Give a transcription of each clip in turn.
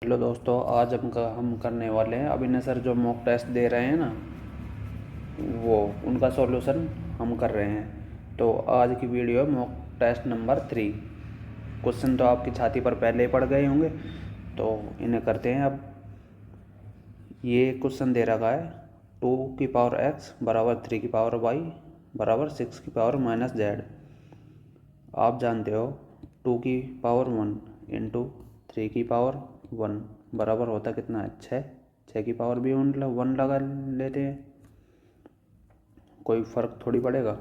Hello दोस्तों, आज हम करने वाले हैं अभिनय सर जो मॉक टेस्ट दे रहे हैं ना, वो उनका सॉल्यूशन हम कर रहे हैं। तो आज की वीडियो है मॉक टेस्ट नंबर 3। क्वेश्चन तो आपकी छाती पर पहले ही पड़ गए होंगे, तो इन्हें करते हैं अब। ये क्वेश्चन दे रखा है 2 की पावर x बराबर 3 की पावर y बराबर 6 की पावर-z। आप जानते हो 2 की पावर 1 इंटू 3 की पावर 1 बराबर होता कितना है? 6। 6 की पावर भी 1 लगा लेते हैं, कोई फ़र्क थोड़ी पड़ेगा।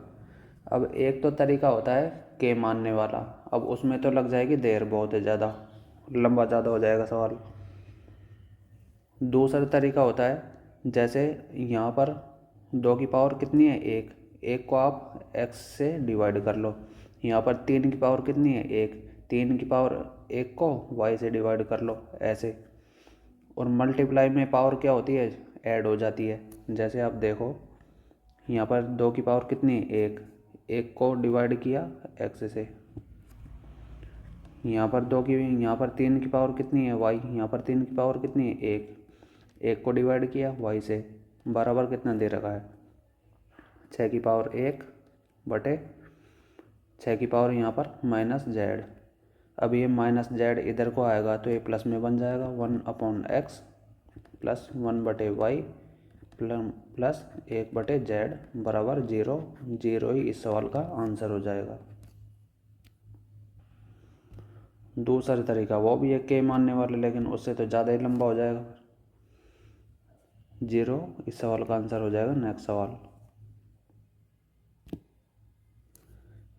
अब एक तो तरीका होता है के मानने वाला, अब उसमें तो लग जाएगी देर, बहुत है ज़्यादा, लंबा ज़्यादा हो जाएगा सवाल। दूसरा तरीका होता है जैसे यहाँ पर 2 की पावर कितनी है? 1। 1 को आप x से डिवाइड कर लो। यहाँ पर 3 की पावर कितनी है? 1। 3 की पावर 1 को y से डिवाइड कर लो, ऐसे। और मल्टीप्लाई में पावर क्या होती है? ऐड हो जाती है। जैसे आप देखो यहाँ पर 2 की पावर कितनी है? 1। 1 को डिवाइड किया x से। यहाँ पर 3 की पावर कितनी है? y। यहाँ पर 3 की पावर कितनी है? 1। 1 को डिवाइड किया y से, बराबर कितना दे रखा है? 6 की पावर 1 बटे 6 की पावर यहाँ पर -z। अब ये -z इधर को आएगा तो ये प्लस में बन जाएगा, 1/x plus 1/y plus 1/z बराबर 0। 0 ही इस सवाल का आंसर हो जाएगा। दूसरा तरीका वो भी है के मानने वाले, लेकिन उससे तो ज़्यादा ही लंबा हो जाएगा। 0 इस सवाल का आंसर हो जाएगा। नेक्स्ट सवाल,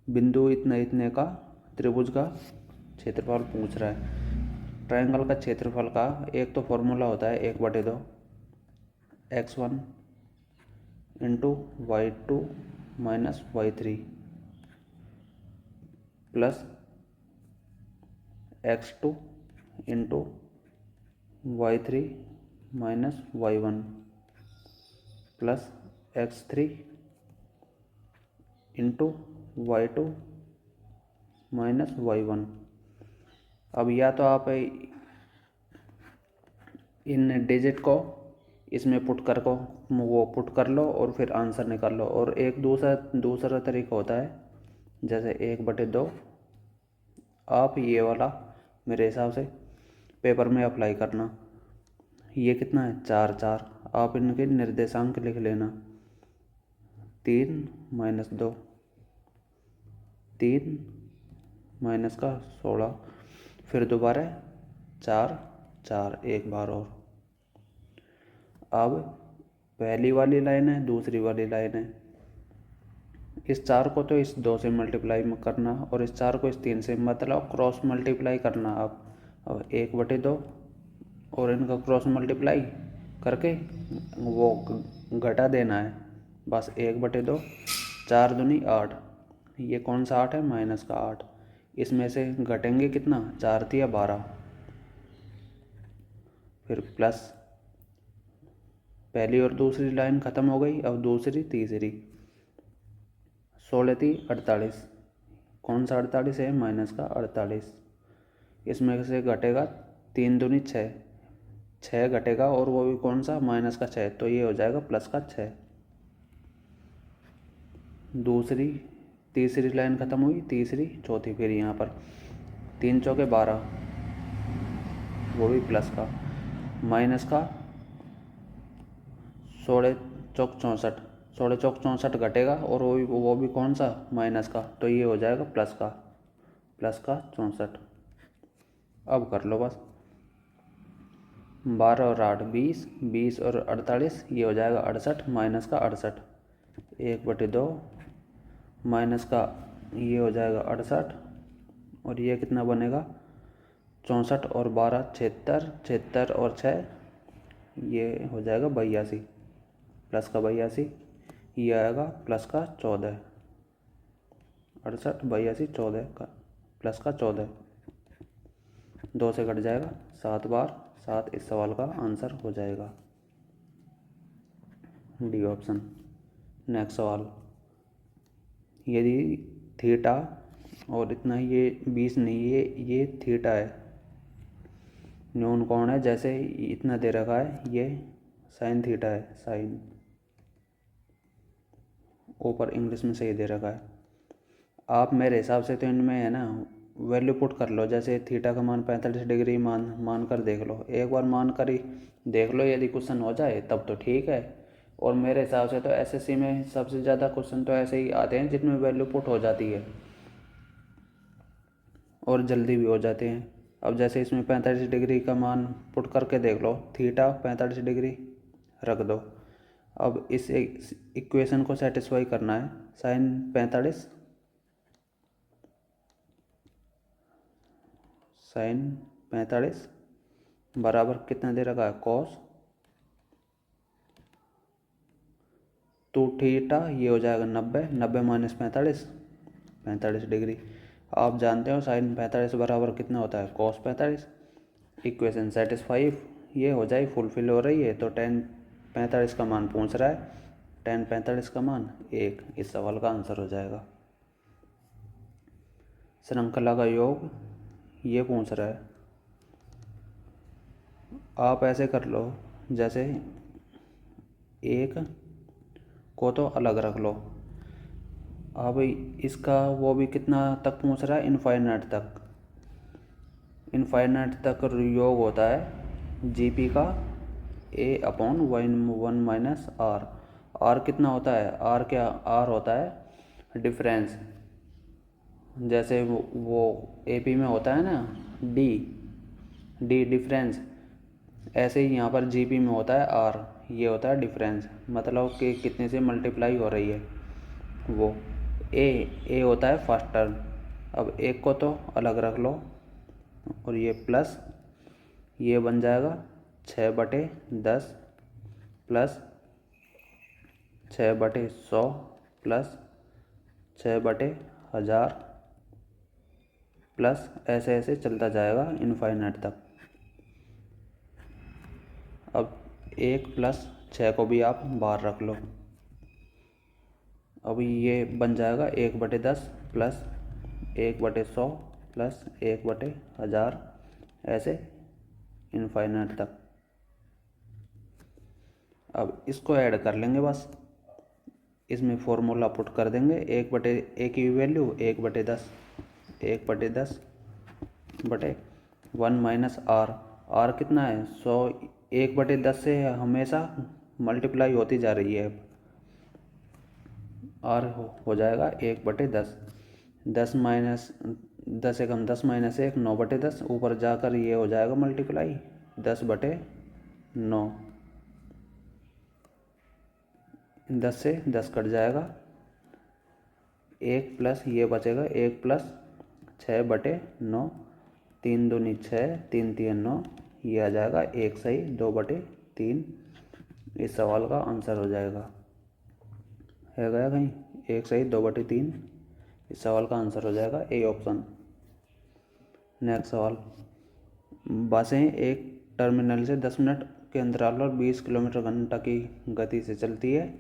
बिंदु इतने इतने का त्रिभुज का क्षेत्रफल पूछ रहा है। ट्रायंगल का क्षेत्रफल का एक तो फॉर्मूला होता है 1/2 x1 into y2 minus y3 plus x2 into y3 minus y1 plus x3 into y2 minus y1। अब या तो आप इन डिजिट को इसमें पुट कर लो और फिर आंसर निकाल लो। और एक दूसरा तरीका होता है जैसे 1/2। आप ये वाला मेरे हिसाब से पेपर में अप्लाई करना। ये कितना है? 4 4। आप इनके निर्देशांक लिख लेना। 3 माइनस 2, 3 माइनस का 16, फिर दोबारा 4 4 एक बार और। अब पहली वाली लाइन है, दूसरी वाली लाइन है। इस 4 को तो इस 2 से मल्टीप्लाई करना और इस 4 को इस 3 से, मतलब क्रॉस मल्टीप्लाई करना। अब 1/2 और इनका क्रॉस मल्टीप्लाई करके वो घटा देना है, बस। 1/2, 4 दूनी 8। ये कौन सा 8 है? माइनस का 8। इसमें से घटेंगे कितना? 4 तिया 12, फिर प्लस। पहली और दूसरी लाइन ख़त्म हो गई, अब दूसरी तीसरी। 16 थी 48, कौन सा 48 है? माइनस का 48। इसमें से घटेगा 3 दूनी 6, 6 घटेगा और वो भी कौन सा? माइनस का 6, तो ये हो जाएगा प्लस का 6। दूसरी तीसरी लाइन ख़त्म हुई, तीसरी चौथी, फिर यहाँ पर 3 चौके 12, वो भी प्लस का। माइनस का 16 चौक 64, 16 चौक 64 घटेगा और वो भी कौन सा? माइनस का, तो ये हो जाएगा प्लस का 64। अब कर लो बस। 12 और 8 20, 20 और 48, ये हो जाएगा 68, माइनस का 68। 1/2 माइनस का ये हो जाएगा 68, और ये कितना बनेगा? 64 और 12 76, 76 और 6 ये हो जाएगा 82, प्लस का 82। ये आएगा प्लस का 14। 68 82 14 का प्लस का 14, 2 से कट जाएगा, 7 बार 7 इस सवाल का आंसर हो जाएगा, डी ऑप्शन। नेक्स्ट सवाल, यदि थीटा और इतना, ये 20 नहीं, ये थीटा है, न्यून कोण है, जैसे इतना दे रखा है, ये साइन थीटा है, साइन ऊपर इंग्लिश में सही दे रखा है। आप मेरे हिसाब से तो इनमें है ना वैल्यू पुट कर लो, जैसे थीटा का मान 45 डिग्री मान कर देख लो, एक बार मान कर ही देख लो, यदि क्वेश्चन हो जाए तब तो ठीक है। और मेरे हिसाब से तो एसएससी में सबसे ज़्यादा क्वेश्चन तो ऐसे ही आते हैं जिनमें वैल्यू पुट हो जाती है और जल्दी भी हो जाते हैं। अब जैसे इसमें 45 डिग्री का मान पुट करके देख लो, थीटा 45 डिग्री रख दो। अब इस इक्वेशन को सेटिस्फाई करना है, साइन 45 बराबर कितना दे रखा है, कॉस 2 थीटा, ये हो जाएगा 90 माइनस 45 डिग्री। आप जानते हो साइन 45 बराबर कितना होता है, कॉस 45। इक्वेशन सेटिस्फाई ये हो जाए, फुलफिल हो रही है, तो tan 45 का मान पूछ रहा है, tan 45 का मान 1 इस सवाल का आंसर हो जाएगा। श्रृंखला का योग ये पूछ रहा है। आप ऐसे कर लो, जैसे एक को तो अलग रख लो। अब इसका वो भी कितना तक पूछ रहा है, इनफाइनाइट तक योग होता है जीपी का a/1 माइनस आर। आर कितना होता है, आर क्या, आर होता है डिफरेंस, जैसे वो एपी में होता है ना डी डिफरेंस, ऐसे ही यहाँ पर जीपी में होता है आर, ये होता है डिफरेंस, मतलब कि कितने से मल्टीप्लाई हो रही है वो। ए होता है फर्स्ट टर्म। अब एक को तो अलग रख लो और ये प्लस, ये बन जाएगा 6/10 प्लस 6/100 प्लस 6/1000 प्लस ऐसे ऐसे चलता जाएगा इनफाइनाइट तक। अब 1 प्लस 6 को भी आप बाहर रख लो। अब ये बन जाएगा 1/10 प्लस 1/100 प्लस 1/1000 ऐसे इनफाइनाइट तक। अब इसको ऐड कर लेंगे बस, इसमें फॉर्मूला पुट कर देंगे, 1/a की वैल्यू 1/10 1 माइनस आर, आर कितना है 100, 1/10 से हमेशा मल्टीप्लाई होती जा रही है, आर हो जाएगा 1/10, 10 एकम 10 माइनस 1 9/10, ऊपर जाकर ये हो जाएगा मल्टीप्लाई 10/9, 10 से 10 कट जाएगा, 1 प्लस ये बचेगा 1 प्लस 6/9, 3 दूनी 6, 3 3 9, ये आ जाएगा 1 सही 2/3, इस सवाल का आंसर हो जाएगा। है गया कहीं, 1 सही 2/3, इस सवाल का आंसर हो जाएगा ए ऑप्शन। नेक्स्ट सवाल, बसें एक टर्मिनल से 10 मिनट के अंतराल पर 20 किलोमीटर घंटा की गति से चलती है।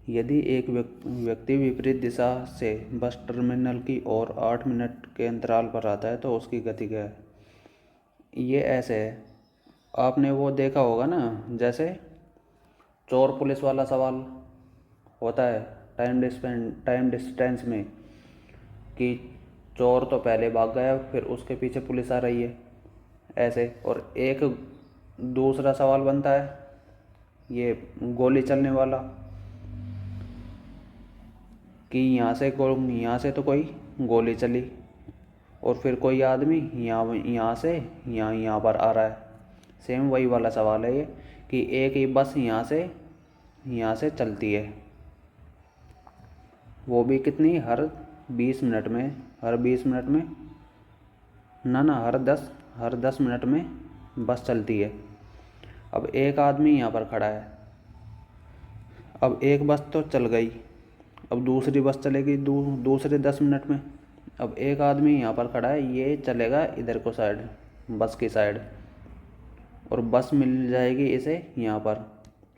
यदि एक व्यक्ति विपरीत दिशा से बस टर्मिनल की ओर 8 मिनट के अंतराल पर आता है तो उसकी गति क्या है। ये ऐसे है, आपने वो देखा होगा ना, जैसे चोर पुलिस वाला सवाल होता है टाइम डिस्टेंस में, कि चोर तो पहले भाग गया, फिर उसके पीछे पुलिस आ रही है ऐसे। और एक दूसरा सवाल बनता है ये गोली चलने वाला, कि यहाँ से तो कोई गोली चली और फिर कोई आदमी यहाँ से यहाँ पर आ रहा है। सेम वही वाला सवाल है ये, कि एक ही बस यहाँ से चलती है, वो भी कितनी, हर 20 मिनट में, हर 10 मिनट में बस चलती है। अब एक आदमी यहाँ पर खड़ा है, अब एक बस तो चल गई, अब दूसरी बस चलेगी दूसरे 10 मिनट में। अब एक आदमी यहाँ पर खड़ा है, ये चलेगा इधर को साइड, बस की साइड, और बस मिल जाएगी इसे यहाँ पर,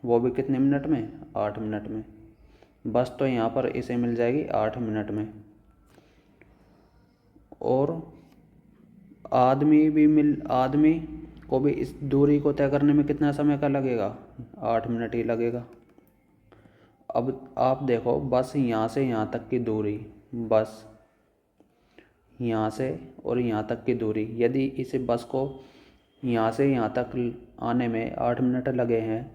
वो भी कितने मिनट में, 8 मिनट में। बस तो यहाँ पर इसे मिल जाएगी 8 मिनट में, और आदमी को भी इस दूरी को तय करने में कितना समय का लगेगा? 8 मिनट ही लगेगा। अब आप देखो, बस यहाँ से यहाँ तक की दूरी, बस यहाँ से और यहाँ तक की दूरी, यदि इसे बस को यहाँ से यहाँ तक आने में 8 मिनट लगे हैं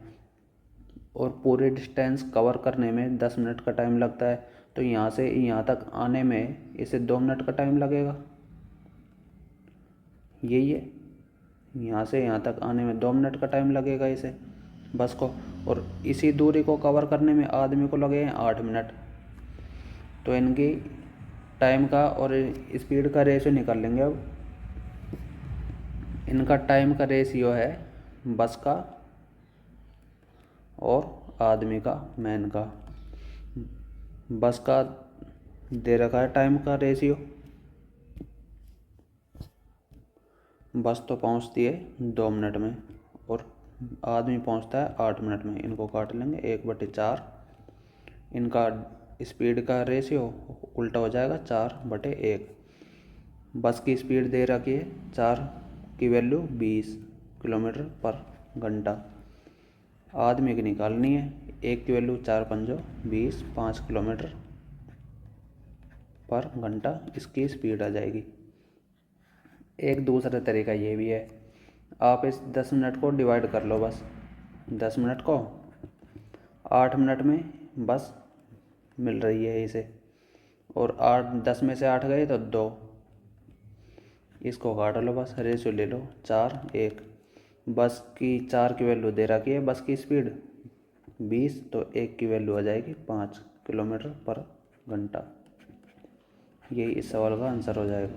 और पूरे डिस्टेंस कवर करने में 10 मिनट का टाइम लगता है, तो यहाँ से यहाँ तक आने में इसे 2 मिनट का टाइम लगेगा। यही है, यहाँ से यहाँ तक आने में 2 मिनट का टाइम लगेगा इसे, बस को। और इसी दूरी को कवर करने में आदमी को लगे हैं 8 मिनट। तो इनकी टाइम का और स्पीड का रेशियो निकाल लेंगे। अब इनका टाइम का रेशियो है बस का और आदमी का, मैन का। बस का दे रखा है टाइम का रेशियो, बस तो पहुंचती है 2 मिनट में और आदमी पहुंचता है 8 मिनट में। इनको काट लेंगे 1/4। इनका स्पीड का रेशियो उल्टा हो जाएगा 4/1। बस की स्पीड दे रखी है 4 की वैल्यू 20 किलोमीटर पर घंटा। आदमी की निकालनी है, 1 की वैल्यू 4 पंजो 20, 5 किलोमीटर पर घंटा इसकी स्पीड आ जाएगी। एक दूसरा तरीका ये भी है, आप इस 10 मिनट को डिवाइड कर लो। बस 10 मिनट को 8 मिनट में बस मिल रही है इसे, और 10 में से 8 गए तो 2, इसको काट लो, बस रेशियो ले लो 4:1। बस की 4 की वैल्यू दे रखी है, बस की स्पीड 20, तो 1 की वैल्यू आ जाएगी 5 किलोमीटर पर घंटा। यही इस सवाल का आंसर हो जाएगा।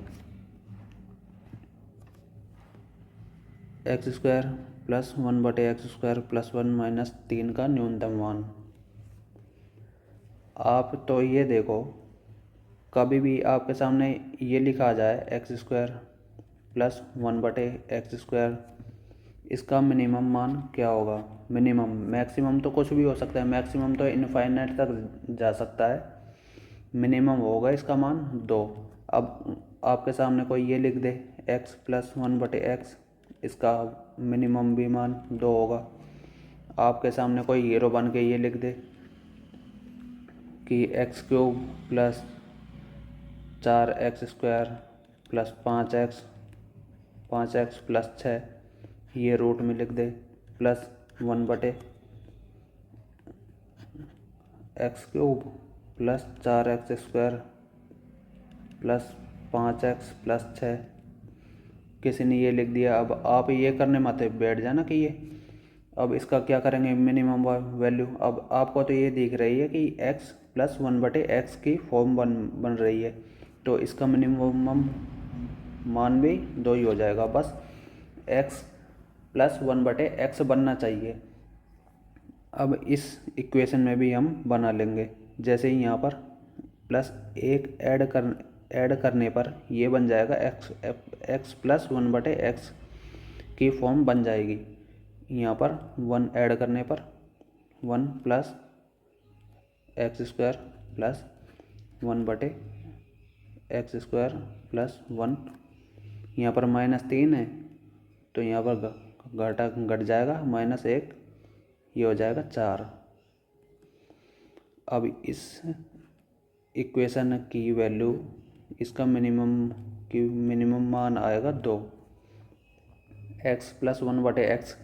x² + 1/x² + 1 - 3 का न्यूनतम मान। आप तो ये देखो, कभी भी आपके सामने ये लिखा जाए x² + 1/x², इसका मिनिमम मान क्या होगा? मिनिमम, मैक्सिमम तो कुछ भी हो सकता है, मैक्सिमम तो इनफाइनाइट तक जा सकता है। मिनिमम होगा इसका मान 2। अब आपके सामने कोई ये लिख दे x + 1/x, इसका मिनिमम भी मान 2 होगा। आपके सामने कोई हीरो बन के ये लिख दे कि x³ + 4x² + 5x + 6, ये रूट में लिख दे, प्लस 1/x³ + 4x² + 5x + 6, किसी ने ये लिख दिया। अब आप ये करने मत बैठ जाना कि ये, अब इसका क्या करेंगे मिनिमम वैल्यू। अब आपको तो ये दिख रही है कि x + 1/x की फॉर्म बन रही है, तो इसका मिनिमम मान भी 2 ही हो जाएगा। बस x + 1/x बनना चाहिए। अब इस इक्वेशन में भी हम बना लेंगे, जैसे ही यहाँ पर +1 ऐड करने पर ये बन जाएगा x + 1/x की फॉर्म बन जाएगी। यहाँ पर 1 ऐड करने पर 1 + x² + 1/x² + 1, यहाँ पर -3 है तो यहाँ पर घट जाएगा -1, ये हो जाएगा 4। अब इस इक्वेशन की वैल्यू, इसका मिनिमम मान आएगा 2। x + 1/x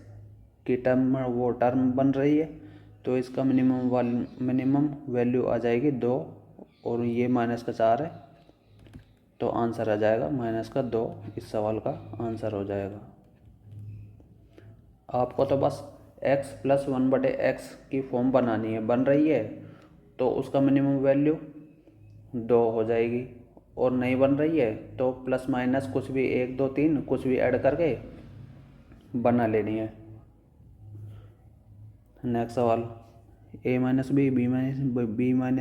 की टर्म बन रही है, तो इसका मिनिमम वैल्यू आ जाएगी 2, और ये -4 है, तो आंसर आ जाएगा -2। इस सवाल का आंसर हो जाएगा। आपको तो बस x + 1/x की फॉर्म बनानी है, बन रही है तो उसका मिनिमम वैल्यू 2 हो जाएगी, और नहीं बन रही है तो प्लस माइनस कुछ भी 1 2 3 कुछ भी ऐड करके बना लेनी है। नेक्स्ट सवाल, a - b b -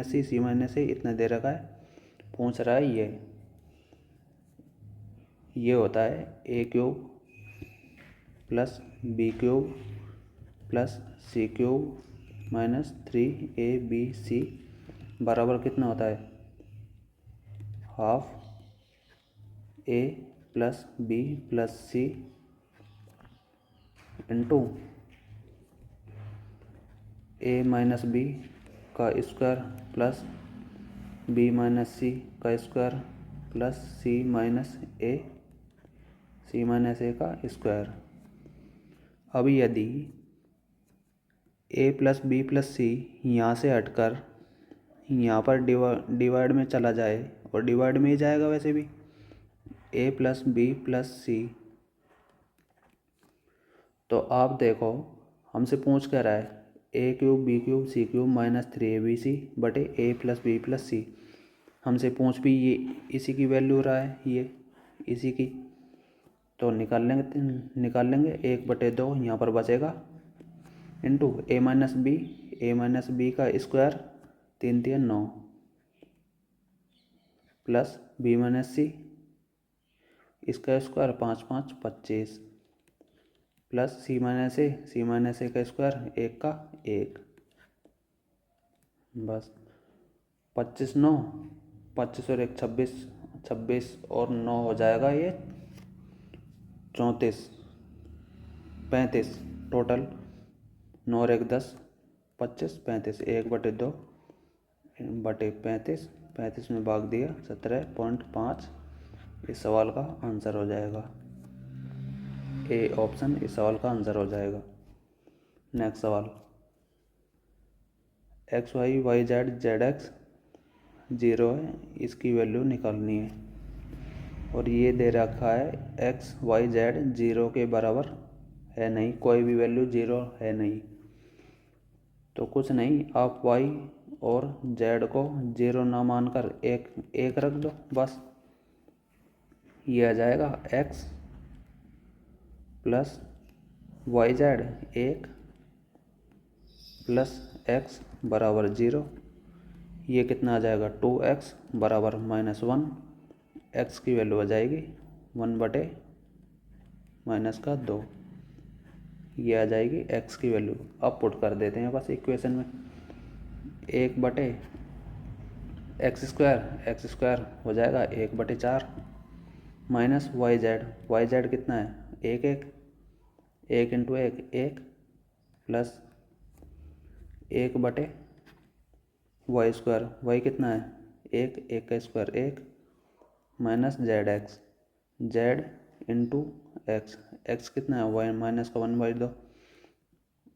c c - a इतना दे रखा है, पूछ रहा है ये होता है a³ + b³ + c³ - 3abc बराबर कितना होता है? ½ a + b + c into A minus B का स्क्वायर प्लस बी माइनस सी का स्क्वायर प्लस सी माइनस ए का स्क्वायर। अब यदि ए प्लस बी प्लस सी यहाँ से हटकर यहाँ पर डिवाइड में चला जाए, और डिवाइड में ही जाएगा वैसे भी, ए प्लस बी प्लस सी, तो आप देखो हमसे पूछ क्या रहा है, ए cube B cube C cube minus 3abc बटे ए प्लस बी प्लस सी। हमसे पूछ भी ये इसी की वैल्यू रहा है, ये इसी की, तो निकाल लेंगे 1/2 यहाँ पर बचेगा, इंटू ए माइनस बी का स्क्वायर 3 3 9 प्लस बी माइनस सी इसका स्क्वायर 5 5 25 प्लस सी माइनस ए का स्क्वायर 1 का 1। बस 25 9 25 और 1 26 26 और 9 हो जाएगा ये 34 35 टोटल, 9 और 1 10 25 35 1/2 बटे 35 35 में भाग दिया 17.5। इस सवाल का आंसर हो जाएगा ए ऑप्शन, इस सवाल का आंसर हो जाएगा। नेक्स्ट सवाल, X Y Y Z Z X 0 है, इसकी वैल्यू निकालनी है, और ये दे रखा है एक्स वाई जेड 0 के बराबर है नहीं, कोई भी वैल्यू 0 है नहीं, तो कुछ नहीं, आप वाई और जेड को 0 ना मानकर एक रख दो बस। ये आ जाएगा X plus Y Z 1 plus X बराबर 0। ये कितना आ जाएगा 2x बराबर -1। एक्स की वैल्यू आ जाएगी 1/-2। ये आ जाएगी एक्स की वैल्यू। अब पुट कर देते हैं बस इक्वेशन में, 1/x² हो जाएगा 1/4 माइनस वाई जेड कितना है 1 इंटू 1 प्लस 1/y², वाई कितना है 1 का square 1 minus Z into x कितना है वाई माइनस का 1/2।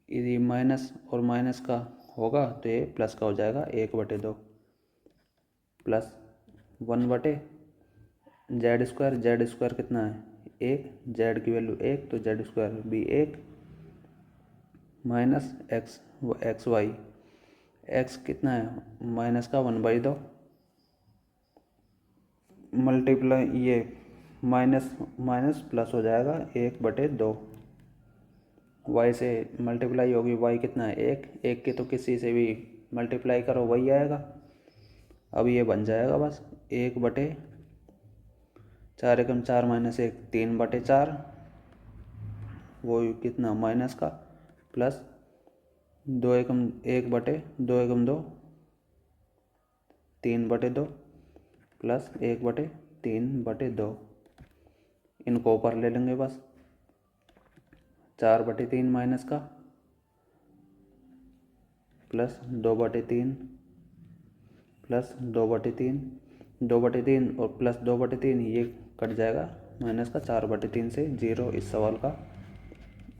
यदि माइनस और माइनस का होगा तो ये प्लस का हो जाएगा 1/2 प्लस 1/जेड² कितना है 1, जेड की वैल्यू 1 तो जेड² भी 1 माइनस एक्स वाई, एक्स कितना है माइनस का 1/2 मल्टीप्लाई, ये माइनस प्लस हो जाएगा 1/2, वाई से मल्टीप्लाई होगी, वाई कितना है 1 के तो किसी से भी मल्टीप्लाई करो वही आएगा। अब ये बन जाएगा बस 1/4 एकम 4 माइनस 1 3/4, वो कितना माइनस का, प्लस 2 एकम 1/2 एकम 2 3/2 प्लस 1/3/2। इनको ऊपर ले लेंगे बस, 4/3 माइनस का प्लस 2/3 प्लस 2/3 2/3 और प्लस 2/3, ये कट जाएगा माइनस का 4/3 से 0। इस सवाल का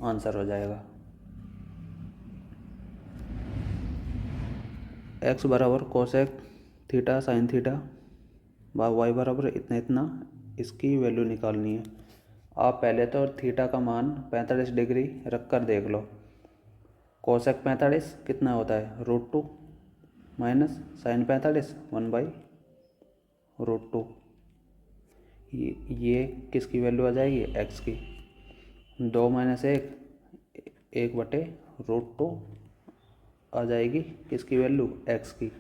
आंसर हो जाएगा। एक्स बराबर cosec theta sine theta Y बराबर इतना, इसकी वैल्यू निकालनी है। आप पहले तो थीटा का मान 45 डिग्री रख कर देख लो। कोसेक 45 कितना होता है √2 माइनस साइन 45 1/√2। ये किसकी वैल्यू आ जाएगी एक्स की, 2 - 1 1/√2 आ जाएगी किसकी वैल्यू एक्स की।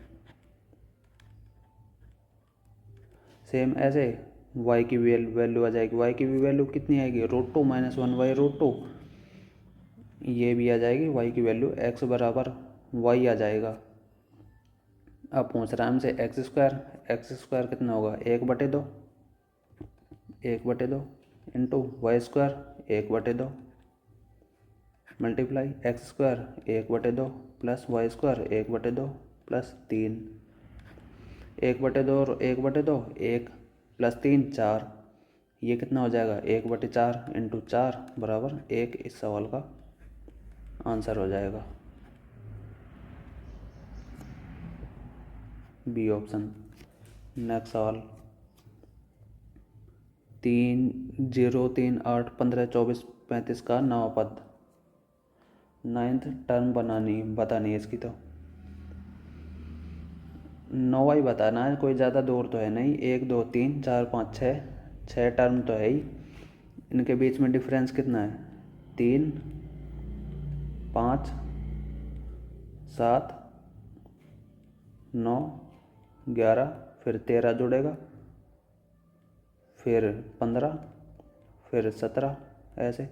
सेम ऐसे वाई की वैल्यू आ जाएगी, वाई की भी वैल्यू कितनी आएगी √2 माइनस 1/√2, ये भी आ जाएगी वाई की वैल्यू, एक्स बराबर वाई आ जाएगा। अब पूछ रहा है हमसे एक्स² कितना होगा 1/2 इंटू वाई² 1/2 multiply x square 1/2 plus y square 1/2 plus 3, 1/2 और 1/2 1 प्लस 3 4, ये कितना हो जाएगा 1/4 इंटू 4 बराबर 1। इस सवाल का आंसर हो जाएगा बी ऑप्शन। नेक्स्ट सवाल 3 0 3 8 15 24 35 का नवा पद, नाइन्थ टर्म बतानी है इसकी। तो नौवा ही बताना है, कोई ज़्यादा दूर तो है नहीं। 1 2 3 4 5 6, 6 टर्म तो है ही। इनके बीच में डिफरेंस कितना है 3 5 7 9 11, फिर 13 जुड़ेगा, फिर 15, फिर 17, ऐसे।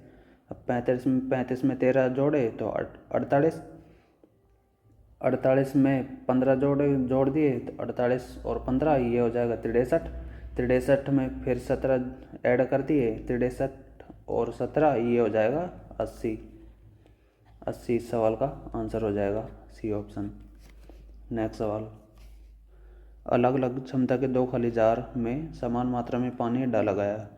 अब 35 में 13 जोड़े तो 48, 48 में 15 जोड़ दिए तो 48 और 15 ये हो जाएगा 63, 63 में फिर 17 ऐड कर दिए, 63 और 17 ये हो जाएगा 80, 80 इस सवाल का आंसर हो जाएगा सी ऑप्शन। नेक्स्ट सवाल, अलग अलग क्षमता के 2 खाली जार में समान मात्रा में पानी डाला गया,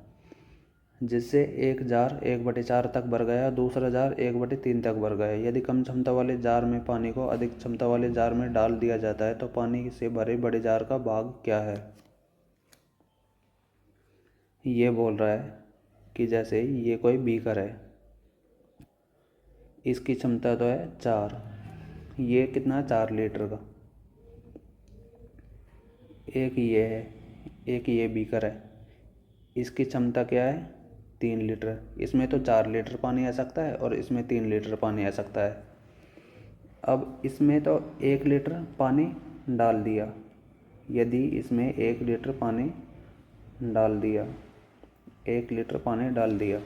जिससे एक जार 1/4 तक भर गया, दूसरा जार 1/3 तक भर गया। यदि कम क्षमता वाले जार में पानी को अधिक क्षमता वाले जार में डाल दिया जाता है तो पानी से भरे बड़े जार का भाग क्या है। ये बोल रहा है कि जैसे ये कोई बीकर है, इसकी क्षमता तो है 4, ये कितना 4 लीटर का, एक ये है, एक ये बीकर है, इसकी क्षमता क्या है 3 लीटर। इसमें तो 4 लीटर पानी आ सकता है और इसमें 3 लीटर पानी आ सकता है। अब इसमें तो 1 लीटर पानी डाल दिया, यदि इसमें 1 लीटर पानी डाल दिया, 1 लीटर पानी डाल दिया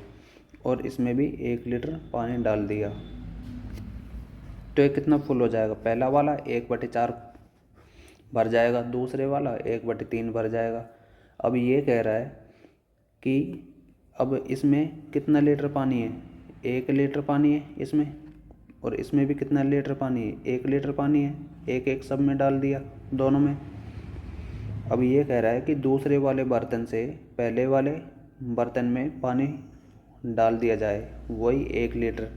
और इसमें भी 1 लीटर पानी डाल दिया, तो ये कितना फुल हो जाएगा। पहला वाला 1/4 भर जाएगा, दूसरे वाला 1/3 भर जाएगा। अब ये कह रहा है कि अब इसमें कितना लीटर पानी है, 1 लीटर पानी है इसमें, और इसमें भी कितना लीटर पानी है 1 लीटर पानी है, एक एक सब में डाल दिया दोनों में। अब ये कह रहा है कि दूसरे वाले बर्तन से पहले वाले बर्तन में पानी डाल दिया जाए, वही 1 लीटर,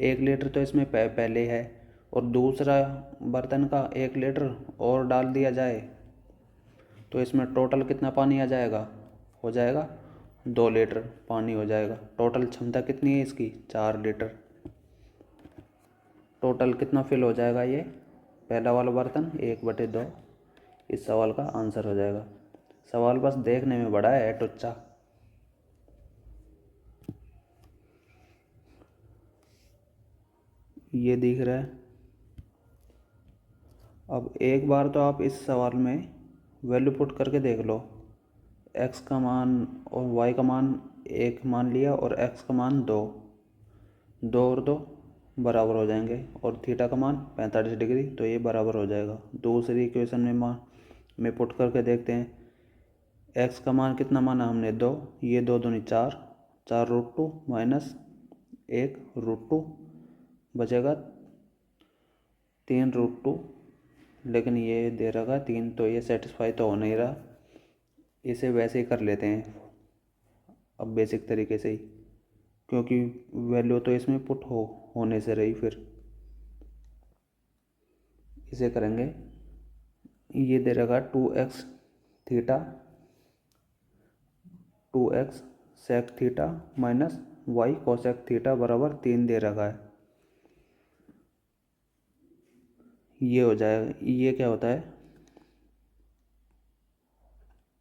1 लीटर तो इसमें पहले है, और दूसरा बर्तन का 1 लीटर और डाल दिया जाए, तो इसमें टोटल कितना पानी आ जाएगा, हो जाएगा 2 लीटर पानी हो जाएगा। टोटल क्षमता कितनी है इसकी 4 लीटर। टोटल कितना फिल हो जाएगा ये पहला वाला बर्तन 1/2, इस सवाल का आंसर हो जाएगा। सवाल बस देखने में बड़ा है टुच्चा। ये दिख रहा है। अब एक बार तो आप इस सवाल में वैल्यू पुट करके देख लो, x का मान और y का मान 1 मान लिया और x का मान 2, 2 और 2 बराबर हो जाएंगे, और थीटा का मान 45 डिग्री, तो ये बराबर हो जाएगा। दूसरी इक्वेशन में पुट करके देखते हैं। x का मान कितना माना हमने 2, ये 2 दूनी 4, 4√2 माइनस 1√2 बचेगा 3√2, लेकिन ये दे रखा 3, तो ये सेटिस्फाई तो हो नहीं रहा। इसे वैसे ही कर लेते हैं अब बेसिक तरीके से ही, क्योंकि वैल्यू तो इसमें पुट होने से रही। फिर इसे करेंगे, ये दे रखा 2x theta, 2x sec theta minus y cosec theta बराबर 3 दे रखा है। ये हो जाएगा, ये क्या होता है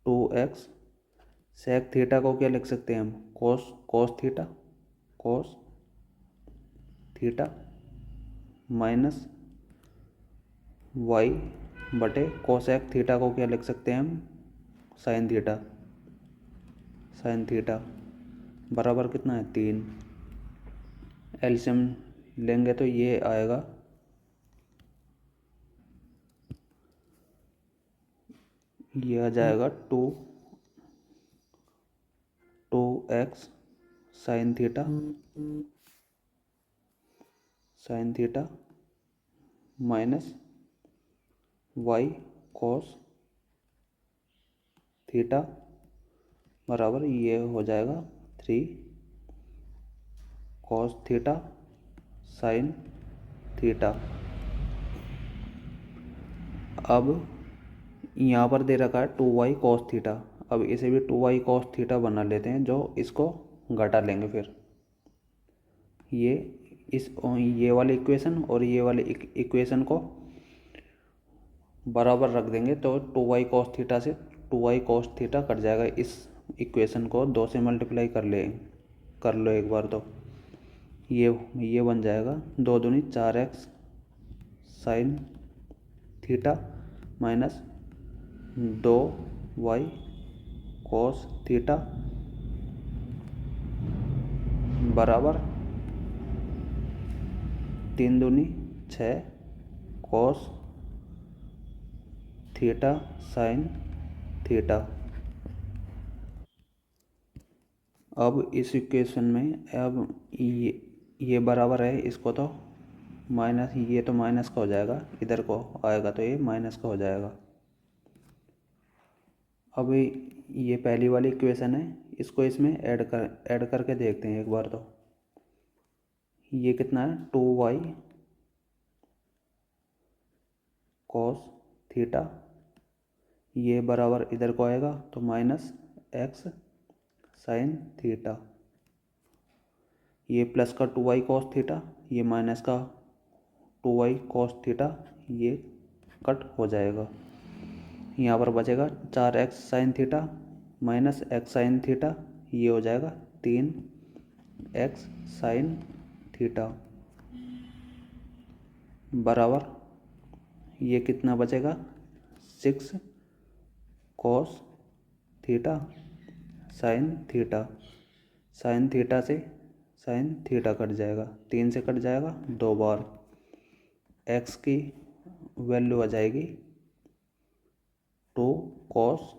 2x सेक थीटा को क्या लिख सकते हैं हम, कोस थीटा माइनस y बटे कोसेक थीटा को क्या लिख सकते हैं हम, साइन थीटा बराबर कितना है 3। एलसीएम लेंगे तो ये आएगा, ये आ जाएगा 2x sine theta sine theta minus Y cos theta बराबर ये हो जाएगा 3 कॉस थीटा साइन थीटा। अब यहाँ पर दे रखा है 2y कॉस थीटा। अब इसे भी 2y कॉस थीटा बना लेते हैं, जो इसको घटा लेंगे फिर ये वाले इक्वेशन और ये वाले इक्वेशन को बराबर रख देंगे तो 2y कॉस थीटा से 2y कॉस थीटा कट जाएगा। इस इक्वेशन को 2 से मल्टीप्लाई कर लो एक बार तो ये बन जाएगा 2 दूनी 4x sign theta minus 2y cos theta बराबर 3 दूनी 6 कॉस थीटा साइन थीटा। अब इस इक्वेशन में अब ये बराबर है, इसको तो माइनस, ये तो माइनस का हो जाएगा, इधर को आएगा तो ये माइनस का हो जाएगा। अब ये पहली वाली इक्वेशन है, इसको इसमें ऐड करके देखते हैं एक बार तो। ये कितना है 2y कॉस थीटा, ये बराबर इधर को आएगा तो माइनस x साइन थीटा। ये प्लस का 2y कॉस थीटा, ये माइनस का 2y कॉस थीटा, ये कट हो जाएगा। यहाँ पर बचेगा 4x sign theta minus x sine theta, ये हो जाएगा 3x साइन थीटा बराबर ये कितना बचेगा 6 cos theta sine theta. Sine theta से साइन थीटा कट जाएगा, 3 से कट जाएगा 2 बार। x की वैल्यू आ जाएगी 2 कॉस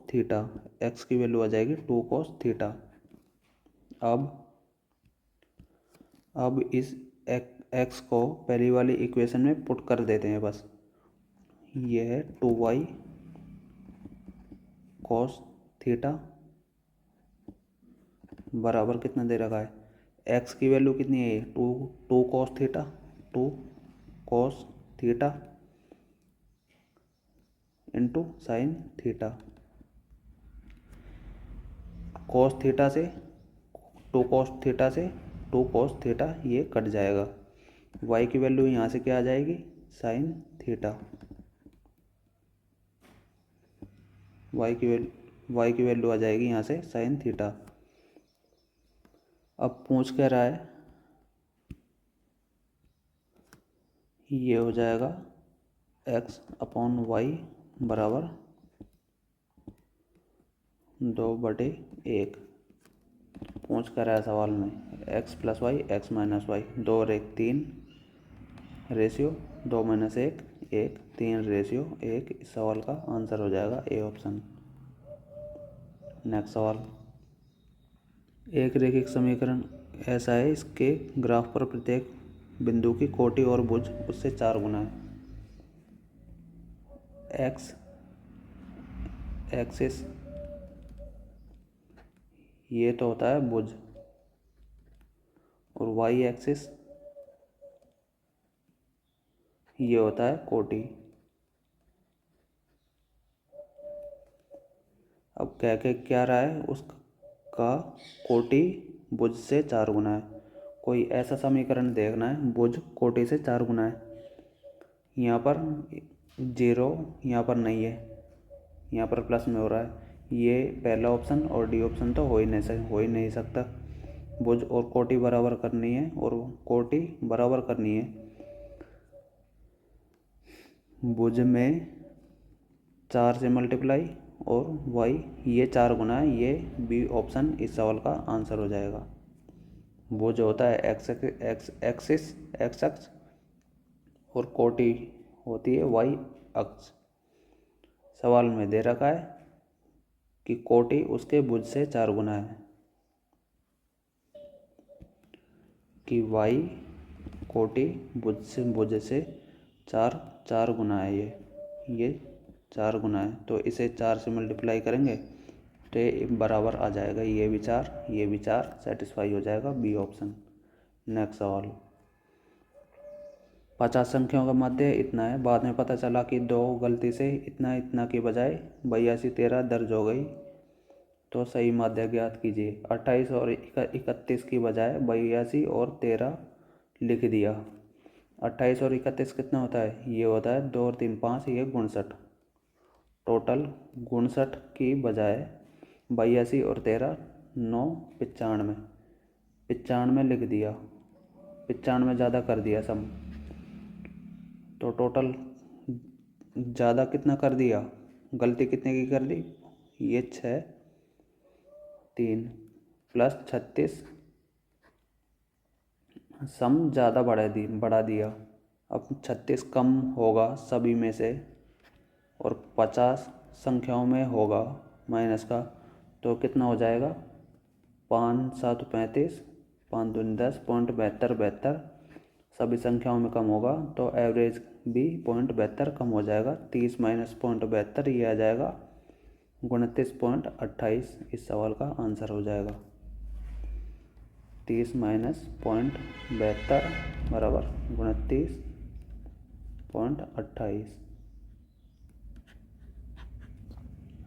थीटा, x की वैल्यू आ जाएगी 2 कॉस थीटा। अब इस x को पहली वाली इक्वेशन में पुट कर देते हैं बस। ये है 2y कॉस थीटा बराबर कितना दे रखा है, x की वैल्यू कितनी है 2 cos theta, 2 cos theta into sine theta. Cos theta से 2 कॉस थीटा ये कट जाएगा। y की वैल्यू यहाँ से क्या आ जाएगी साइन थीटा। y की वैल्यू आ जाएगी यहाँ से साइन थीटा। अब पूछ कह रहा है ये हो जाएगा x अपॉन वाई बराबर 2/1। पूछ कर रहा है सवाल में x plus Y X minus Y, 2 और 1 3 रेशियो 2 माइनस 1 1 3 रेशियो 1। इस सवाल का आंसर हो जाएगा ए ऑप्शन। नेक्स्ट सवाल, एक रैखिक समीकरण ऐसा है, इसके ग्राफ पर प्रत्येक बिंदु की कोटि और भुज उससे 4 गुना है। x एक्सिस ये तो होता है भुज और y एक्सिस ये होता है कोटि। अब कह के क्या रहा है उसका कोटि भुज से 4 गुना है। कोई ऐसा समीकरण देखना है भुज कोटि से 4 गुना है। यहाँ पर 0 यहाँ पर नहीं है, यहाँ पर प्लस में हो रहा है। ये पहला ऑप्शन और डी ऑप्शन तो हो ही नहीं सकता। भुज और कोटि बराबर करनी है और कोटि बराबर करनी है। भुज में 4 से मल्टीप्लाई और y ये 4 गुना है, ये बी ऑप्शन इस सवाल का आंसर हो जाएगा। भुज होता है एक्स अक्ष और कोटि होती है y अक्ष। सवाल में दे रखा है कि कोटि उसके भुज से 4 गुना है। कि y कोटि भुज से 4 गुना है, ये 4 गुना है, तो इसे 4 से मल्टीप्लाई करेंगे तो ये बराबर आ जाएगा, ये भी 4 सेटिस्फाई हो जाएगा, बी ऑप्शन। नेक्स्ट सवाल, 50 संख्याओं का मध्य इतना है, बाद में पता चला कि 2 गलती से इतना की बजाय 82 13 दर्ज हो गई, तो सही माध्य ज्ञात कीजिए। 28 और 31 की बजाय 82 और 13 लिख दिया। 28 और 31 कितना होता है, ये होता है 2 और 3 5, ये 59। टोटल 59 की बजाय 82 और 13 9 95, 95 लिख दिया, 95 ज़्यादा कर दिया सब, तो टोटल ज़्यादा कितना कर दिया, गलती कितने की कर दी, ये 6 3 प्लस 36, सम ज़्यादा बढ़ा दिया। अब 36 कम होगा सभी में से और 50 संख्याओं में होगा माइनस का, तो कितना हो जाएगा, 5 7 35, 5 दूनी 10, 0.72 सभी संख्याओं में कम होगा, तो एवरेज भी 0.72 कम हो जाएगा। 30 माइनस 0.72 ये आ जाएगा 29.28, इस सवाल का आंसर हो जाएगा। 30 माइनस 0.72 बराबर 29.28।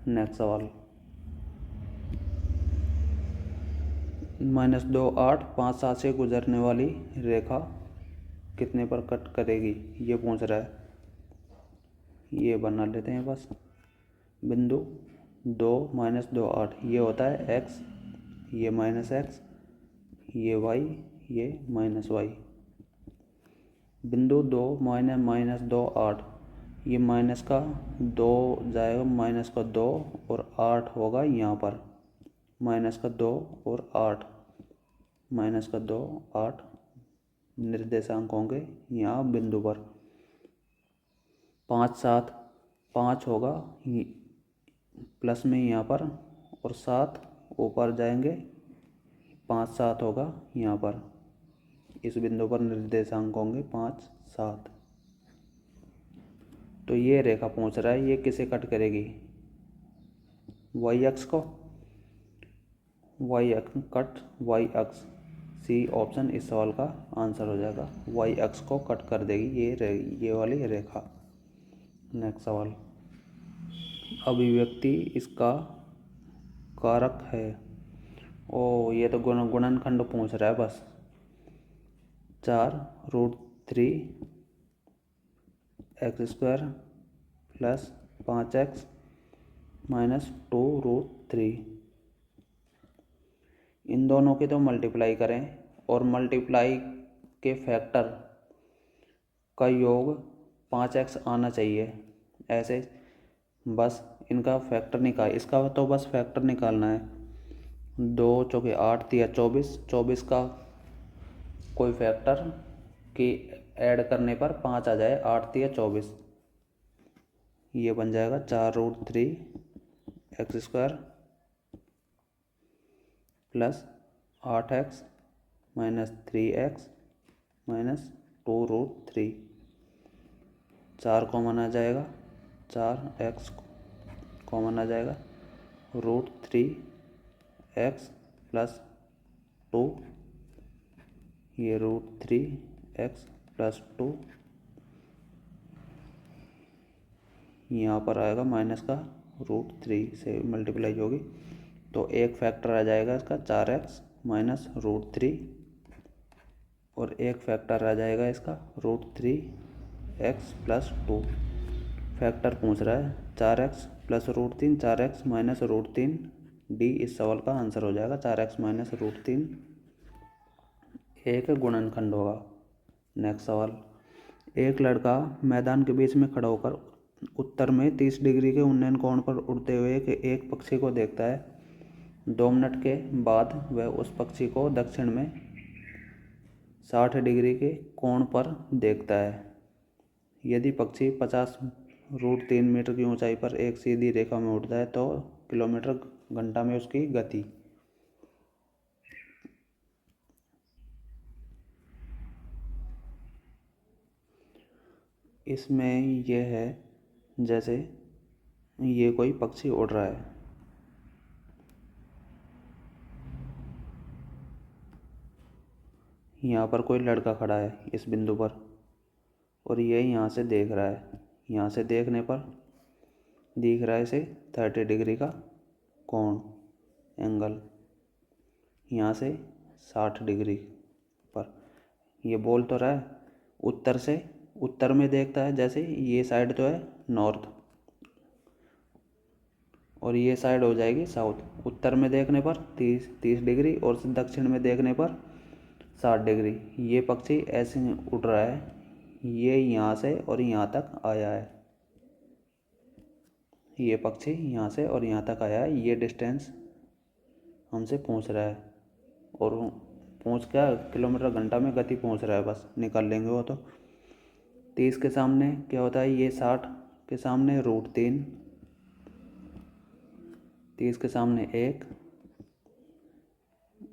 नेक्स्ट सवाल, -2 8 5 7 से गुजरने वाली रेखा कितने पर कट करेगी, ये पूछ रहा है। ये बना लेते हैं बस, बिंदु 2 -2 8 ये होता है x, ये -x, ये y, ये -y। बिंदु 2 -2 8, ये माइनस का 2 जाएगा, माइनस का 2 और 8 होगा यहाँ पर, माइनस का 2 और 8, माइनस का 2 8 निर्देशांक होंगे यहाँ बिंदु पर। 5 7 5 होगा प्लस में यहाँ पर, और 7 ऊपर जाएंगे, 5 7 होगा यहाँ पर, इस बिंदु पर निर्देशांक होंगे 5 7। तो ये रेखा पूछ रहा है, ये किसे कट करेगी, वाई अक्ष को, वाई अक्ष कट वाई अक्ष, सी ऑप्शन इस सवाल का आंसर हो जाएगा, वाई अक्ष को कट कर देगी ये वाली रेखा। नेक्स्ट सवाल, अभिव्यक्ति इसका कारक है, ओ ये तो गुणनखंड पूछ रहा है बस। 4√3 x² प्लस 5x माइनस 2√3, इन दोनों की तो मल्टीप्लाई करें और मल्टीप्लाई के फैक्टर का योग 5x आना चाहिए, ऐसे बस इनका फैक्टर इसका तो बस फैक्टर निकालना है। 2 चौके 8 3 24, 24 का कोई फैक्टर की ऐड करने पर 5 आ जाए, 8 3 24, ये बन जाएगा 4√3 x² plus 8x minus 3x minus 2√3, 4 common आ जाएगा, 4x कॉमन आ जाएगा, √3x प्लस 2, ये √3x प्लस 2, यहाँ पर आएगा माइनस का √3 से मल्टीप्लाई होगी, तो एक फैक्टर आ जाएगा इसका 4x माइनस √3, और एक फैक्टर आ जाएगा इसका √3x प्लस 2। फैक्टर पूछ रहा है 4x plus √3, 4x minus √3, D इस सवाल का आंसर हो जाएगा। 4x माइनस √3 एक गुणनखंड होगा। नेक्स्ट सवाल, एक लड़का मैदान के बीच में खड़ा होकर उत्तर में 30 डिग्री के उन्नयन कोण पर उड़ते हुए एक पक्षी को देखता है। 2 मिनट के बाद वह उस पक्षी को दक्षिण में 60 डिग्री के कोण पर देखता है। यदि पक्षी 50√3 मीटर की ऊंचाई पर एक सीधी रेखा में उड़ता है तो किलोमीटर घंटा में उसकी गति। इसमें ये है जैसे ये कोई पक्षी उड़ रहा है, यहाँ पर कोई लड़का खड़ा है इस बिंदु पर, और ये यहाँ से देख रहा है। यहाँ से देखने पर दिख रहा है इसे 30 डिग्री का कोण एंगल, यहाँ से 60 डिग्री पर। ये बोल तो रहा है उत्तर से, उत्तर में देखता है, जैसे ये साइड तो है नॉर्थ और ये साइड हो जाएगी साउथ। उत्तर में देखने पर 30 डिग्री और दक्षिण में देखने पर 60 डिग्री। ये पक्षी ऐसे उड़ रहा है, ये यहाँ से और यहाँ तक आया है, ये पक्षी यहाँ से और यहाँ तक आया है। ये डिस्टेंस हमसे पूछ रहा है, और पूछ क्या, किलोमीटर घंटा में गति पूछ रहा है, बस निकाल लेंगे वो तो। 30 के सामने क्या होता है, ये 60 के सामने √3, 30 के सामने 1।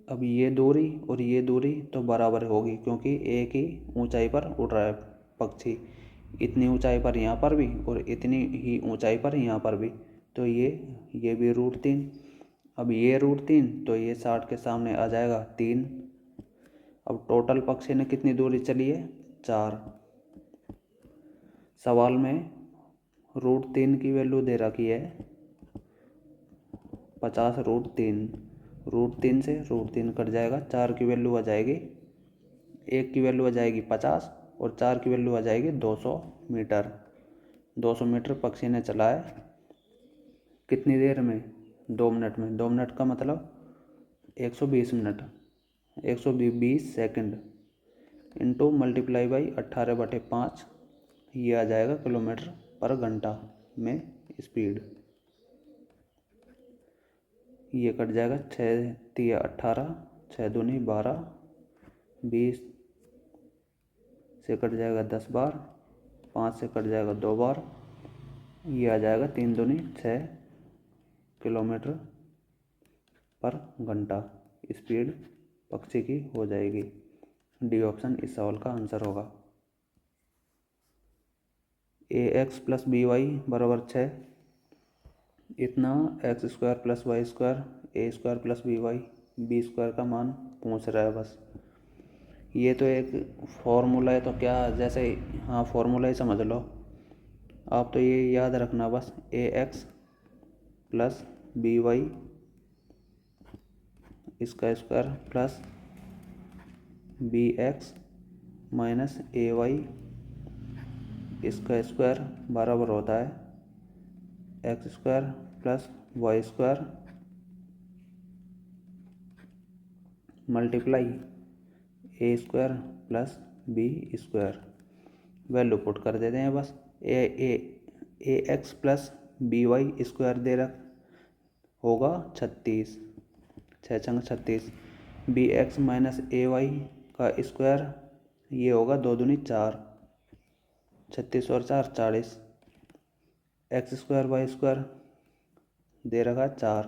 अब ये दूरी और ये दूरी तो बराबर होगी, क्योंकि एक ही ऊंचाई पर उड़ रहा है पक्षी, इतनी ऊंचाई पर यहाँ पर भी और इतनी ही ऊंचाई पर यहाँ पर भी, तो ये भी √3। अब ये √3 तो ये 60 के सामने आ जाएगा 3। अब टोटल पक्षी ने कितनी दूरी चली है, 4। सवाल में √3 की वैल्यू दे रखी है 50√3। √3 से √3 कट जाएगा, 4 की वैल्यू आ जाएगी, 1 की वैल्यू आ जाएगी 50 और 4 की वैल्यू आ जाएगी 200 मीटर। 200 मीटर पक्षी ने चला है कितनी देर में, 2 मिनट में। 2 मिनट का मतलब 120 minute, 120 second into multiply by 18/5, ये आ जाएगा किलोमीटर पर घंटा में स्पीड। ये कट जाएगा, 6 तिया 18, 6 दूनी 12, 20 से कट जाएगा 10 बार, 5 से कट जाएगा 2 बार, ये आ जाएगा 3 दूनी 6 किलोमीटर पर घंटा स्पीड पक्षी की हो जाएगी। डी ऑप्शन इस सवाल का आंसर होगा। ax + by बराबर 6, इतना x² + y² a² + b² का मान पूछ रहा है बस। ये तो एक फॉर्मूला है, तो क्या जैसे, हाँ फॉर्मूला ही समझ लो आप, तो ये याद रखना बस, ax + by इसका स्क्वायर प्लस bx - ay इसका स्क्वायर बराबर होता है x² + y² multiply a² + b²। Value put कर देते हैं बस। ax + by² दे रख होगा 36, 6 छंग 36। bx - ay का स्क्वायर ये होगा 2 दूनी 4, 36 और 4 40। x² y² दे रखा है 4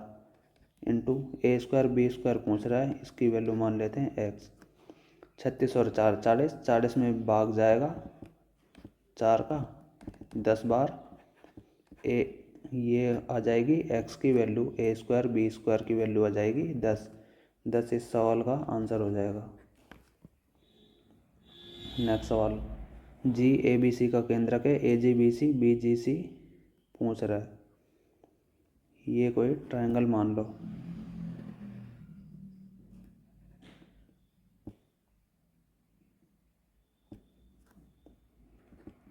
इंटू a² b² पूछ रहा है, इसकी वैल्यू मान लेते हैं x। 36 और 4 40, 40 में भाग जाएगा 4 का 10 बार, ये आ जाएगी x की वैल्यू, a² b² की वैल्यू आ जाएगी 10। 10 इस सवाल का आंसर हो जाएगा। नेक्स्ट सवाल, GABC का केंद्रक है, AGBC BGC पूछ रहा है, ये कोई ट्रायंगल मान लो।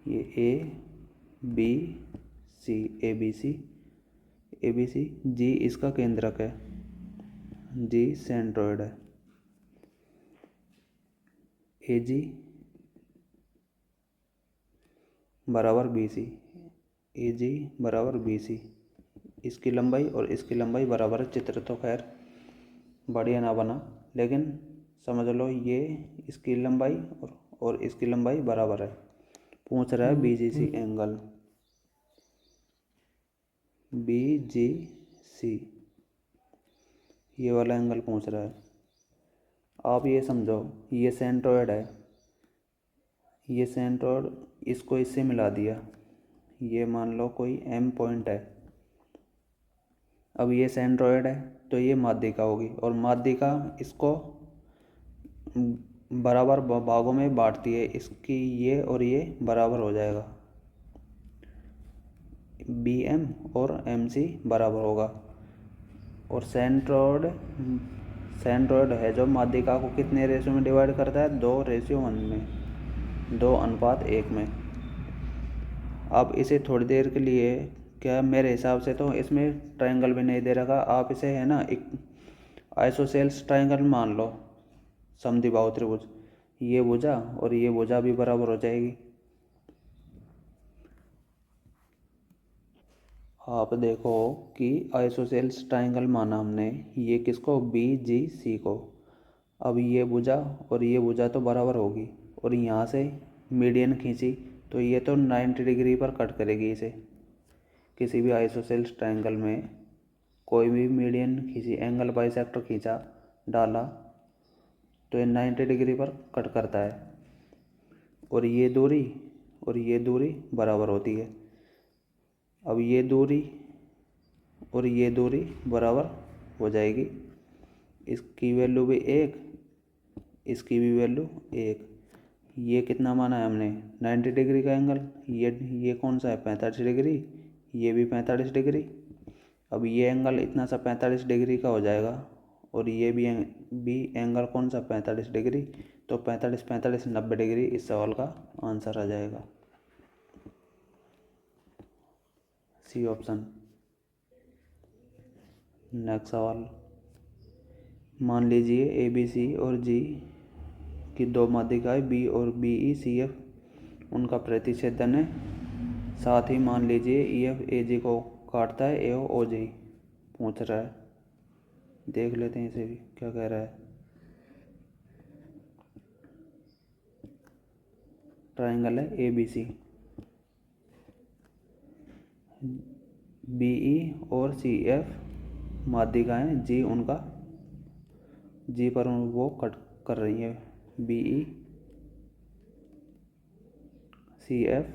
ये ABC G इसका केंद्रक है, G सेंट्रोइड है, AG बराबर BC, AG बराबर BC, इसकी लंबाई और इसकी लंबाई बराबर है। चित्र तो खैर बढ़िया ना बना, लेकिन समझ लो ये इसकी लंबाई और इसकी लंबाई बराबर है। पूछ रहा है BGC एंगल, BGC ये वाला एंगल पूछ रहा है। आप ये समझो, ये सेंट्रोइड है, ये सेंट्रोइड इसको इससे मिला दिया, ये मान लो कोई एम पॉइंट है। अब ये सेंट्रोइड है तो ये माध्यिका होगी, और माध्यिका इसको बराबर भागों में बांटती है, इसकी ये और ये बराबर हो जाएगा, बी एम और एम सी बराबर होगा। और सेंट्रोइड है जो माध्यिका को कितने रेशियो में डिवाइड करता है, 2:1 में, 2:1 में। अब इसे थोड़ी देर के लिए, क्या मेरे हिसाब से तो इसमें ट्रायंगल भी नहीं दे रखा, आप इसे है ना एक आइसोसेल्स ट्रायंगल मान लो, समद्विबाहु त्रिभुज। ये भुजा और ये भुजा भी बराबर हो जाएगी। आप देखो कि आइसोसेल्स ट्रायंगल माना हमने, ये किसको, बी जी सी को। अब ये भुजा और ये भुजा तो बराबर होगी, और यहाँ से मीडियन खींची तो ये तो 90 डिग्री पर कट करेगी इसे। किसी भी आइसोसेल्स ट्रायंगल में कोई भी मीडियन खींची, एंगल बाइसेक्टर खींचा डाला तो ये 90 डिग्री पर कट करता है, और ये दूरी बराबर होती है। अब ये दूरी और ये दूरी बराबर हो जाएगी, इसकी वैल्यू भी 1, इसकी भी वैल्यू 1। ये कितना माना है हमने, 90 डिग्री का एंगल। ये कौन सा है, 45 डिग्री, ये भी 45 डिग्री। अब ये एंगल इतना सा 45 डिग्री का हो जाएगा, और ये भी एंगल कौन सा, 45 डिग्री। तो 45 45 90 डिग्री इस सवाल का आंसर आ जाएगा, सी ऑप्शन। नेक्स्ट सवाल, मान लीजिए ए बी सी और जी की दो माध्यिकाएं बी और बी ई सी एफ उनका प्रतिच्छेदन है। साथ ही मान लीजिए ई एफ ए जी को काटता है, ए ओ जी पूछ रहा है। देख लेते हैं इसे भी क्या कह रहा है। ट्रायंगल है A B C, B E और सी एफ माध्यिकाएं जी, उनका जी पर वो कट कर रही है, B E C F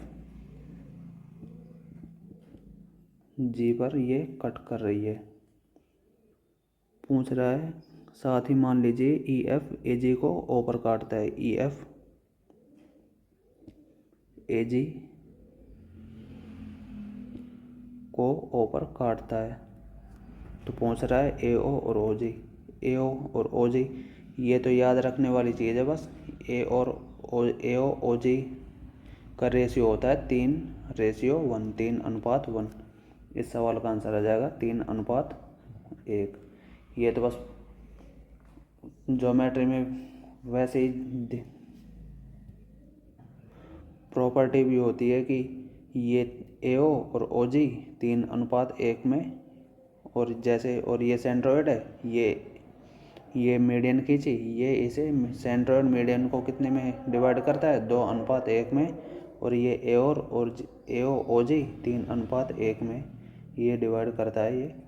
G पर ये कट कर रही है। पूछ रहा है साथ ही मान लीजिए ई एफ ए जी को ओ पर काटता है, ई एफ ए जी को ओ पर काटता है, तो पूछ रहा है ए ओ और ओ जी। ए ओ और ओ जी ये तो याद रखने वाली चीज़ है बस। ए ओ ओ जी का रेशियो होता है 3:1, 3:1। इस सवाल का आंसर आ जाएगा 3:1। ये तो बस ज्योमेट्री में वैसे ही प्रॉपर्टी भी होती है कि ये ए ओ और ओ जी 3:1 में, और जैसे और ये सेंट्रोइड है, ये मीडियन खींची, ये इसे सेंट्रोइड मीडियन को कितने में डिवाइड करता है, 2:1 में, और ये ए और ए ओ जी 3:1 में ये डिवाइड करता है।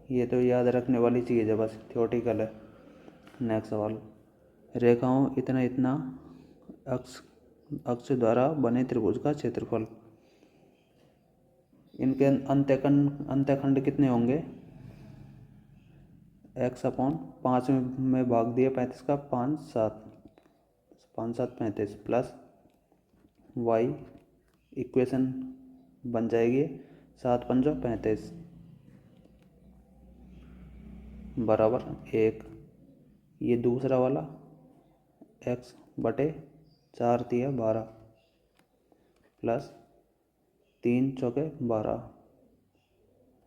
ये तो याद रखने वाली चीज़ है बस, थ्योरेटिकल है। नेक्स्ट सवाल, रेखाओं इतना इतना अक्ष द्वारा बने त्रिभुज का क्षेत्रफल, इनके अंत्यखंड कितने होंगे, x/5 में भाग दिया 35 का, 5 7 5 7 35 प्लस y, इक्वेशन बन जाएगी 7 5 35 बराबर 1। ये दूसरा वाला x/4 दिया 12 प्लस 3 चौके 12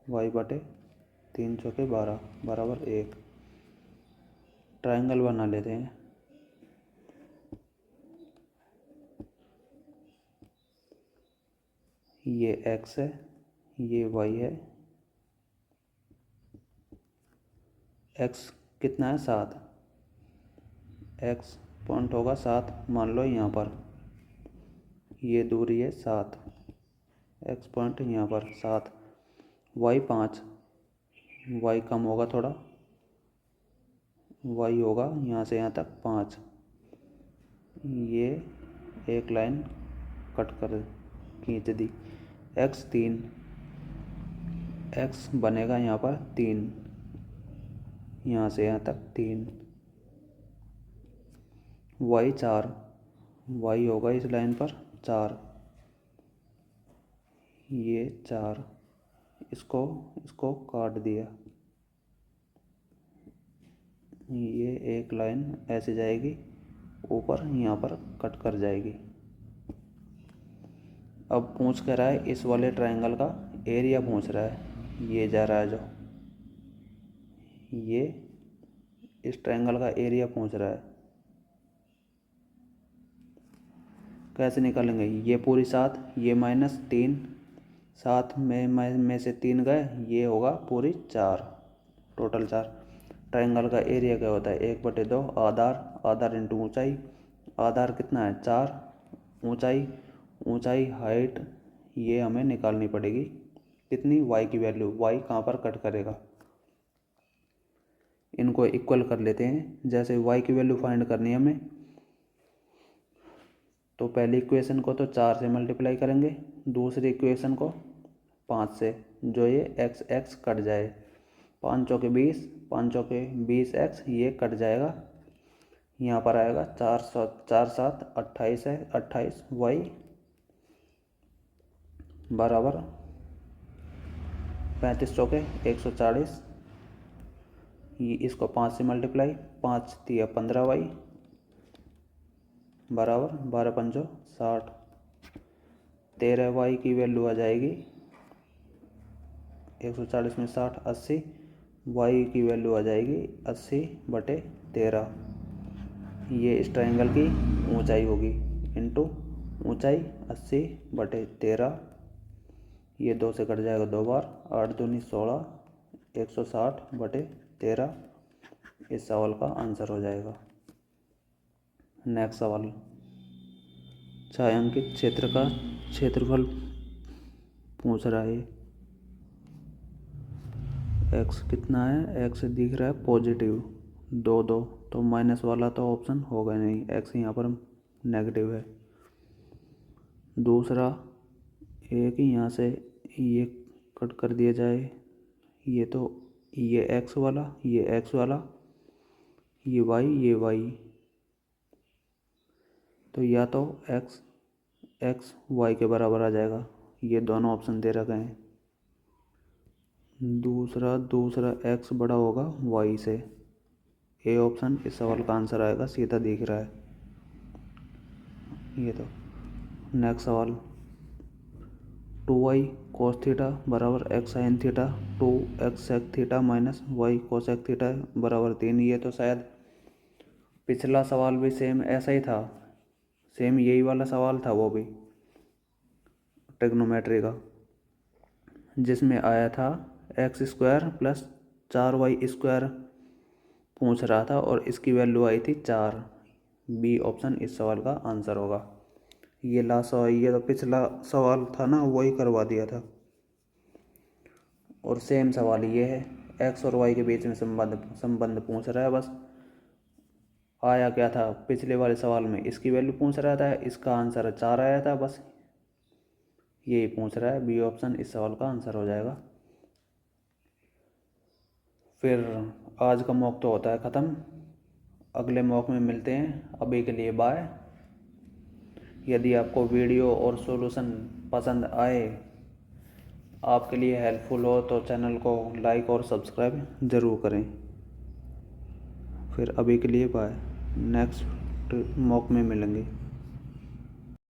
y/3 चौके 12 बराबर 1। ट्रायंगल बना लेते हैं। ये x है, ये y है। x कितना है, 7। x पॉइंट होगा 7 मान लो यहाँ पर, ये दूरी है 7, x पॉइंट यहाँ पर 7, y 5, y कम होगा थोड़ा, y होगा यहाँ से यहाँ तक 5, ये एक लाइन कट कर खींच दी। x 3, x बनेगा यहाँ पर 3, यहाँ से यहाँ तक 3। y 4, y होगा इस लाइन पर 4, ये 4, इसको काट दिया। ये एक लाइन ऐसे जाएगी ऊपर, यहाँ पर कट कर जाएगी। अब पूछ कर रहा है इस वाले ट्रायंगल का एरिया पूछ रहा है। ये जा रहा है जो, ये इस ट्रायंगल का एरिया पूछ रहा है। कैसे निकालेंगे? ये पूरी 7, ये -3, 7 में से 3 गए, ये होगा पूरी 4, टोटल 4। ट्रायंगल का एरिया क्या होता है? 1/2 आधार इंटू ऊंचाई। आधार कितना है? 4। ऊंचाई हाइट ये हमें निकालनी पड़ेगी। कितनी? y की वैल्यू। y कहाँ पर कट करेगा? इनको इक्वल कर लेते हैं। जैसे y की वैल्यू फाइंड करनी है हमें, तो पहली इक्वेशन को तो 4 से मल्टीप्लाई करेंगे, दूसरी इक्वेशन को 5 से, जो ये x कट जाए। 5 चौके 20, 5 चौके 20x, ये कट जाएगा। यहाँ पर आएगा 4 7 28 है, 28 y बराबर 35 चौके 140। ये इसको 5 से मल्टीप्लाई, 5 तिया 15y बराबर 12 पंचो 60। 13y की वैल्यू आ जाएगी 140 में 60 80। y की वैल्यू आ जाएगी 80/13। ये इस ट्रायंगल की ऊंचाई होगी, इंटू ऊंचाई 80/13। ये 2 से कट जाएगा 2 बार, 8 दूनी 16, 160/13 इस सवाल का आंसर हो जाएगा। नेक्स्ट सवाल, छायांकित क्षेत्र का क्षेत्रफल पूछ रहा है। x कितना है? x दिख रहा है पॉजिटिव 2 2, तो माइनस वाला तो ऑप्शन होगा नहीं, x यहाँ पर नेगेटिव है। दूसरा, एक यहाँ से ये कट कर दिया जाए, ये तो ये x वाला, ये x वाला, ये y, तो या तो x y के बराबर आ जाएगा। ये दोनों ऑप्शन दे रखे हैं। दूसरा x बड़ा होगा y से। ए ऑप्शन इस सवाल का आंसर आएगा, सीधा दिख रहा है ये तो। नेक्स्ट सवाल, 2y cos थीटा बराबर x sin theta, 2x sec theta minus y cosec theta बराबर 3। ये तो शायद पिछला सवाल भी सेम ऐसा ही था, सेम यही वाला सवाल था वो भी, ट्रिग्नोमेट्री का, जिसमें आया था x² + 4y² पूछ रहा था और इसकी वैल्यू आई थी 4। बी ऑप्शन इस सवाल का आंसर होगा। ये लास्ट सवाल, ये तो पिछला सवाल था ना, वही करवा दिया था। और सेम सवाल ये है, x और y के बीच में संबंध पूछ रहा है। बस आया क्या था पिछले वाले सवाल में, इसकी वैल्यू पूछ रहा था, इसका आंसर 4 आया था, बस यही पूछ रहा है। बी ऑप्शन इस सवाल का आंसर हो जाएगा। फिर आज का मॉक तो होता है ख़त्म, अगले मॉक में मिलते हैं। अभी के लिए बाय। यदि आपको वीडियो और सॉल्यूशन पसंद आए, आपके लिए हेल्पफुल हो, तो चैनल को लाइक और सब्सक्राइब ज़रूर करें। फिर अभी के लिए बाय, नेक्स्ट मॉक में मिलेंगे।